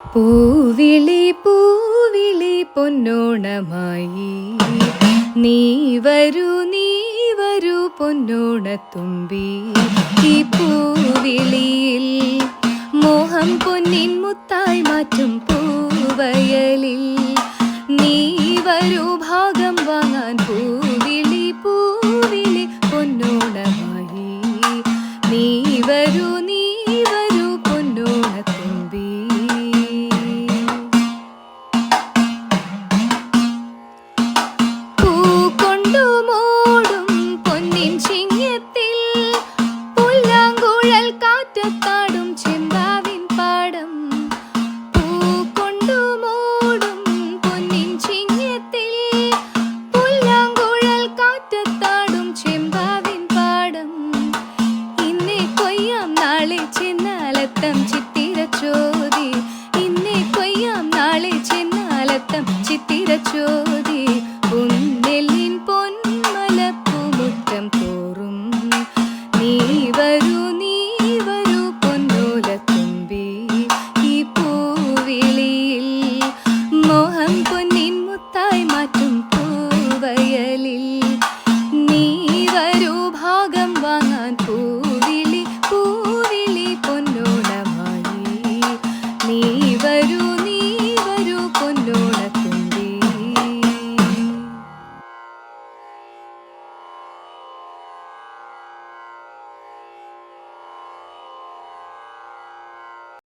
പൂവിളി പൂവിളി പൊന്നോണമായി നീ വരൂ പൊന്നോണത്തുമ്പി. ഈ പൂവിളിയിൽ മോഹം പൊന്നിൻ മുത്തായി മാറ്റും പൂവയലിൽ നീ വരൂ ഭാഗം വാങ്ങാൻ. പൂവിളി പൂവിളി പൊന്നോണമായി നീ വരൂ പൊന്നോണത്തുമ്പി. കാറ്റത്താടും ചെമ്പാവിൻ പാടം പൂക്കൊണ്ടുമോടും പൊന്നിൻ ചിങ്ങത്തിൽ. പുല്ലാങ്കുഴൽ കാറ്റത്താടും ചെമ്പാവിൻ പാടം. ഇന്നേ കൊയ്യാം നാളെ ചെന്നാലത്തം ചിത്തിരച്ചോതി. ഇന്നേ കൊയ്യാം നാളെ ചെന്നാലത്തം ചിത്തിരച്ചോതി. പൊന്നെല്ലിൻ പൊന്മലപ്പുമുറ്റം തോറും നീ വരൂ